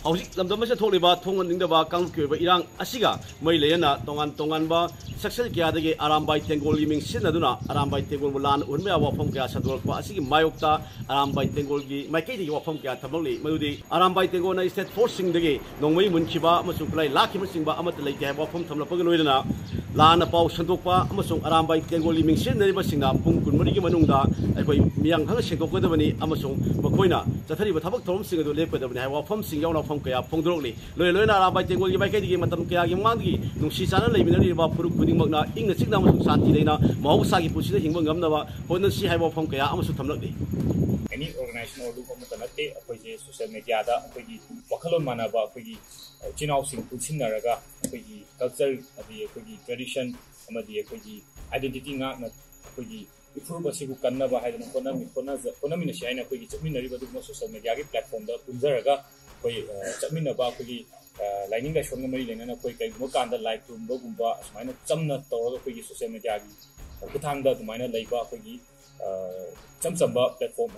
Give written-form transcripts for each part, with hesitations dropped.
hauzik lamdam se tholiba thongan ningdaba kangkyoba irang asiga mai leyana tongan ba section kya dege Arambai Tengol gi ming sinaduna Arambai Tengol bulan unme awafam kya sadolpa asigi mayokta Arambai Tengol gi maikei gi wafam kya thamli mayudi Arambai Tengol na state forcing dege nongmai Munkhiba amasung Khutlai lakhi masingba amat leite ha wafam thamlapa gi loidana lana pau sandokpa amasung Arambai Tengol gi ming sinari basingna pung kunmari gi manungda aikoi miyang hang sengdokkodabani amasung makoina chathari ba thabak thorom sing adu lepkodabani ha wafam sing yauna phong kaya phong loina Arambai Tengol gi maikei gi matam kaya gi manggi nungsi sana leibinari ba puruk kuding magna ingna sikna amasung santi leina mahausa gi pusida hingba ngamnaba honna si haiba phong kaya amasu thamlakni any organization or local matanate akogi social media da akogi wakhalon manaba akogi chinau sing pusinaraga akogi culture adi akogi tradition amadi akogi identity nga akogi improve asigu kannaba haidana konami na shaina akogi chapminari badugna social media gi platform da punjaraga koi chapminaba akogi lining da shonga mari lena koi kai mo kanda like room ba gumba asmaina chamna tawra akogi social media gi kuthang da tumaina leiba akogi chamchamba platform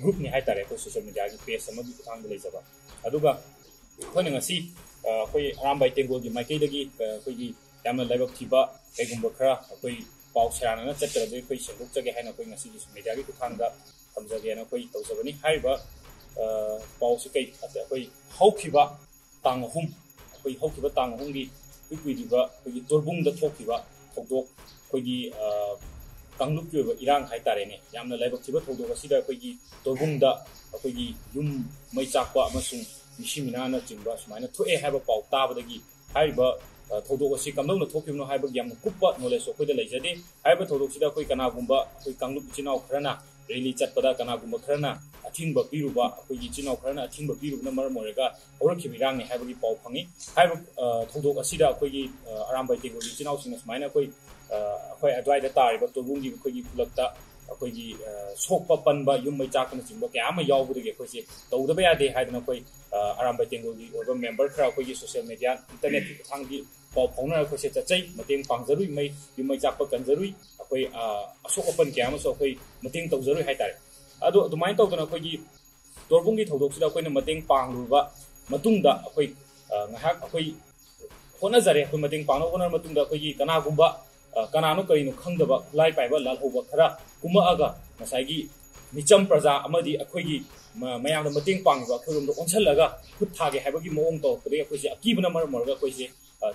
group ni hai tare ko social media gi page sama gi kuthang lei jaba aduga khone ngasi koi Arambai Tengol gi maikei dagi koi gi yamna laibak thiba kaigumba khara koi pau sarana na chatra de koi sengok jage haina koi ngasi gi media gi kuthang da tamjage na koi tawjabani haiba pau se kai koi haukiba tang hum koi haukiba tang hum gi koi diba koi torbung da thokiba thokdok koi gi Kanglup Yuba Irang Haitare, Yamna Labotiba Todo Sida Kogi, Tobunda, Kogi, Yum, Maisakwa, Masung, Mishimina, Jimbas, Mina, to have a pau tabagi, Haiba, Todo Sikamno, Tokyo no Haiba Yam Kupa, no less of the Lazade, Haiba Todo Sida Koikanagumba, Koikanlup Chino Krana, really Chatpada Kanagumba Krana, a Timba Piruba, Koichino Krana, Timba Piru number Morega, or Kimirang, Havagi Pau Pangi, Haiba Todo Sida Kogi, Arambai Tengol, Chino, Sinas Mina Koi. Koi adwai da tar ba to bungi koi gi pulakta koi gi sokpa panba yum mai chak na chimba kya ma yaw bu ge koi se to da ba ya de haidna koi Arambai Tengol gi or member khra koi gi social media internet ki thang gi paw phongna koi se chachai mateng pangjarui mai yum mai chak pa kanjarui koi asok pan kya ma so koi mateng tawjarui hai tare adu dumai to na koi gi torbungi thodok sida koi na mateng pangluba matungda koi ngahak koi hona jare koi mateng pangno hona matungda koi gi kana gumba Kanano Karino Kangdaba, Lai Piper, Lalhova Kara, Kumaaga, Masagi, Micham Praza, Amadi, Akogi, Mayam, the Mating Panga, Kurum, the Onsalaga, Tagi, Habagi Monto, the Akibana Morga,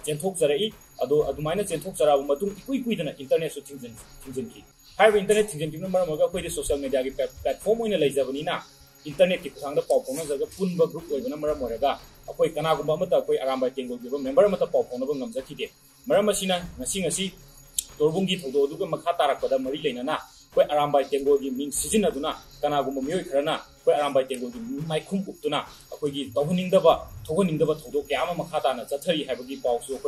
Gentok Zarai, Adumina Gentok Zara, Matum, quick and internet Tinzinki. Have internet Tinzinki Morga, social media platform in a Lazavina, internet Kanga Popona, the Punba group with a number of Morega, Akoi Kanagumata, Arambai Tengol, member of the Popona Namzaki, Maramasina, Nasingasi. Torbungi Todo Duga Makatara Pada Mari Lena, where Arambai Tengol means Sizinaduna, Kanaguma Miokarana, where Arambai Tengol Maikum Uptuna, a Kogi, Tohuning the Todo Yama Makatana, Zatari Habagi Pau, so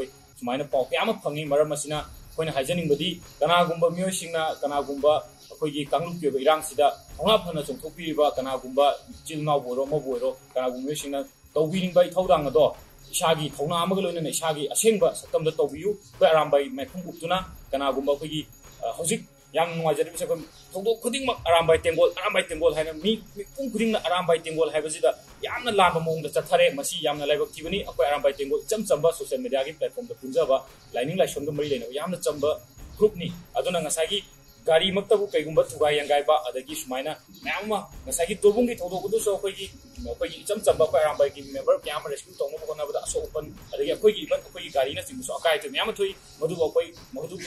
minor Pau Yama Pangi, Maramasina, when Hajaning Badi, Kanagumba Mioshina, Kanagumba, Kogi Kanguki, Irang Sida, Hongapana, Topiva, Kanagumba, Jilma Boro, Moboro, Kanagumishina, Towing by Todangado. Shagi, Tona Magalun and Shagi, a Shimba, Satam the Tobu, where Arambai Makum Uptuna, Kanagumba Kogi, Hosik, young Wajari, Todo Kudding Arambai Tengol, had a me, Kunkring Arambai Tengol, have a zida, Yamna Lama among the Tatare, Masi, Yamna Live of Tivani, Arambai Tengol, Chamsamba, social media platform, the Punjaba, lining like Shonda Marina, Yamna Chamba, Groupni, Adona Nasagi, Gari Maktabu Pegumba, Tugai and Gaiba, Adagish Mina, Nama, Nasagi Tobungi, Todo so Kogi, Chamsamba, Arambai, member, Yama, Tomo, so open, Adaga Kogi, but Kogi Garina, so Kai to Yamatui, Madu, Madu,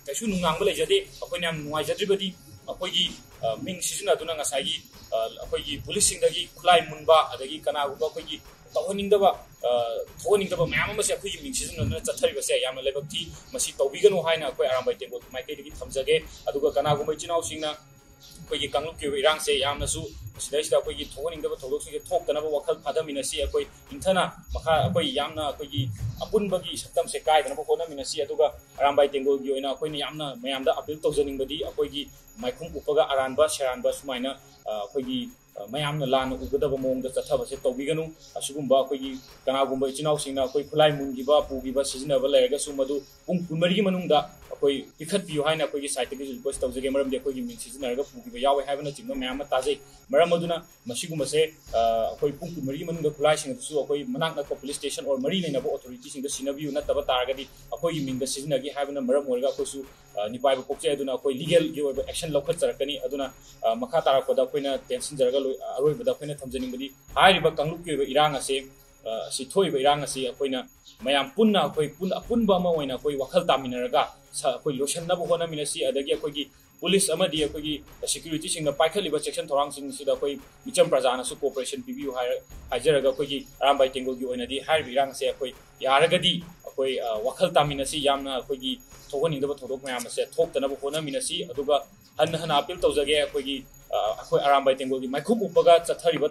Kashun Nangla Jade, Aponam Wajadibadi, Apogi, Ming Sisina Duna Nasagi, Apogi, policing the Khutlai Munba, Adagi Kana, Kogi, Toning the Mammas, Apogi, Ming Season, and Tatari say, Yama Lebati, Masito Vigano Haina, Arambai Tengol, my Kedi Tamzage, Aduga Kanagumachino Sina, Kogi Kanguki, Irang say Yamasu, Sidesta Kogi, Toning the Tolosi, talk another Wakal Padamina, see a Koi, Intana, Maka, Koi Yamna, Kogi, Apunbagi, Satam Sekai, and Apona Minasia Duga, Arambai Tengol, Yoina, Koi Yamna, Mayamda, Abil Tozaning Badi, Apogi, Maikum Upaga, Aranba, Sharanba, Sumina, Kogi. Mayam Lan Ugadabamong, the Tatavas Tobiganu, Asugumba, Kanagumba, Chinau Sina, Khutlai Munkhiba, Pugiba, Season of Lega Sumadu, Mari Manunda, ꯑꯩꯈꯣꯏ ꯄꯤꯈꯠꯄꯤꯌꯨ ꯍꯥꯏꯅ ꯑꯩꯈꯣꯏꯒꯤ ꯁꯥꯏꯠꯇꯒꯤꯁꯨ request ꯇꯧꯖꯒꯦ ꯃꯔꯝꯗꯤ ꯑꯩꯈꯣꯏꯒꯤ ꯃꯤꯡ ꯁꯤꯖꯤꯟꯅꯔꯒ ꯄꯨꯈꯤꯕ ꯌꯥꯎꯋꯦ ꯍꯥꯏꯕꯅꯆꯤꯡꯕ ꯃꯌꯥꯝ ꯑꯃ ꯇꯥꯖꯩ ꯃꯔꯝ ꯑꯗꯨꯅ ꯃꯁꯤꯒꯨꯝꯕꯁꯦ ꯑꯩꯈꯣꯏ ꯄꯨꯡ 24 ꯃꯅꯨꯡꯗ ꯈꯨꯠꯂꯥꯏꯁꯤꯡ ꯑꯗꯨꯁꯨ ꯑꯩꯈꯣꯏ ꯃꯅꯥꯛ ꯅꯛꯄ ꯄꯨꯂꯤꯁ ꯁ꯭ꯇꯦꯁꯟ ꯑꯣꯔ ꯃꯔꯤ ꯂꯩꯅꯕ ꯑꯣꯊꯣꯔꯤꯇꯤꯁꯤꯡꯗ ꯁꯤꯟꯅꯕꯤꯌꯨ ꯅꯠꯇꯕ ꯇꯥꯔꯒꯗꯤ ꯑꯩꯈꯣꯏꯒꯤ ꯃꯤꯡꯗ ꯁꯤꯖꯤꯟꯅꯒꯦ ꯍꯥꯏꯕꯅ ꯃꯔꯝ ꯑꯣꯏꯔꯒ ꯑꯩꯈꯣꯏꯁꯨ ꯅꯤꯄꯥꯏꯕ ꯄꯣꯛꯆꯩ ꯑꯗꯨꯅ ꯑꯩꯈꯣꯏ ꯂꯤꯒꯦꯜꯒꯤ ꯑꯣꯏꯕ ꯑꯦꯛꯁꯟ ꯂꯧꯈꯠꯆꯔꯛꯀꯅꯤ ꯑꯗꯨꯅ ꯃꯈꯥ ꯇꯥꯔꯛꯄꯗ ꯑꯩꯈꯣꯏꯅ ꯇꯦꯟꯁꯤꯟꯖꯔꯒ ꯑꯔꯣꯏꯕꯗ ꯑꯩꯈꯣꯏꯅ ꯊꯝꯖꯅꯤꯡꯕꯗꯤ ꯍꯥꯏꯔꯤꯕ ꯀꯥꯡꯂꯨꯞꯀꯤ ꯑꯣꯏꯕ ꯏꯔꯥꯡ ꯑꯁꯤ ꯑꯁꯤ ꯊꯣꯛꯏꯕ ꯏꯔꯥꯡ ꯑꯁꯤ ꯑꯩꯈꯣꯏꯅ ꯃꯌꯥꯝ ꯄꯨꯟꯅ ꯑꯩꯈꯣꯏ ꯑꯄꯨꯟꯕ ꯑꯃ ꯑꯣꯏꯅ ꯑꯩꯈꯣꯏ ꯋꯥꯈꯜ ꯇꯥꯃꯤꯟꯅꯔꯒ ꯑꯩꯈꯣꯏ ꯂꯣꯏꯁꯤꯟꯅꯕ ꯍꯣꯠꯅꯃꯤꯟꯅꯁꯤ ꯑꯗꯒꯤ ꯑꯩꯈꯣꯏꯒꯤ ꯄꯨꯂꯤꯁ ꯑꯃꯗꯤ ꯑꯩꯈꯣꯏꯒꯤ ꯁꯦꯀ꯭ꯌꯨꯔꯤꯇꯤꯁꯤꯡꯅ ꯄꯥꯏꯈꯠꯂꯤꯕ ꯆꯦꯛꯁꯤꯟ ꯊꯧꯔꯥꯡꯁꯤꯡꯁꯤꯗ ꯑꯩꯈꯣꯏ ꯃꯤꯆꯝ ꯄ꯭ꯔꯖꯥꯅꯁꯨ ꯀooperation ꯄꯤꯕꯤꯌꯨ ꯍꯥꯏꯖꯔꯒ ꯑꯩꯈꯣꯏꯒꯤ ꯑꯔꯥꯝꯕꯥꯏ ꯇꯦꯡꯒꯣꯜꯒꯤ ꯑꯣꯏꯅꯗꯤ ꯍꯥꯏꯔꯤꯕ ꯏꯔꯥꯡ ꯑꯁꯤ ꯑꯩꯈꯣꯏ ꯌꯥꯔꯒꯗꯤ ꯑꯩꯈꯣꯏ ꯋꯥꯈꯜ ꯇꯥꯃꯤꯟꯅꯁꯤ ꯌꯥꯝꯅ ꯑꯩꯈꯣꯏꯒꯤ ꯊꯣꯛꯍꯟꯅꯤꯡꯗꯕ ꯊꯧꯗꯣꯛ ꯃꯌꯥꯝ ꯑꯁꯦ ꯊꯣꯛꯇꯅꯕ ꯍꯣꯠꯅꯃꯤꯟꯅꯁꯤ ꯑꯗꯨꯒ ꯍꯟꯅ ꯑꯄꯤꯜ ꯇꯧꯖꯒꯦ ꯑꯩꯈꯣꯏꯒꯤ ꯑꯩꯈꯣꯏ ꯑꯔꯥꯝꯕꯥꯏ ꯇꯦꯡꯒꯣꯜꯒꯤ ꯃꯥꯏꯈꯨꯞ ꯎꯞꯄꯒ ꯆꯠꯊꯔꯤꯕ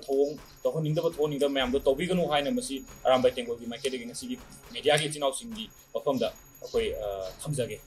ꯊꯣꯛꯍꯟꯅꯤꯡꯗꯕ ꯃꯌꯥꯝꯗꯣ ꯇꯧꯕꯤꯒꯅꯨ ꯍꯥꯏꯅ ꯃꯁꯤ ꯑꯔꯥꯝꯕꯥꯏ ꯇꯦꯡꯒꯣꯜꯒꯤ ꯃꯥꯏꯀꯩꯗꯒꯤ ꯉꯁꯤꯒꯤ ꯃꯦꯗꯤꯌꯥꯒꯤ ꯏꯆꯤꯟ ꯏꯅꯥꯎꯁꯤꯡꯒꯤ ꯃꯐꯝꯗ ꯑꯩꯈꯣꯏ ꯊꯝꯖꯒꯦ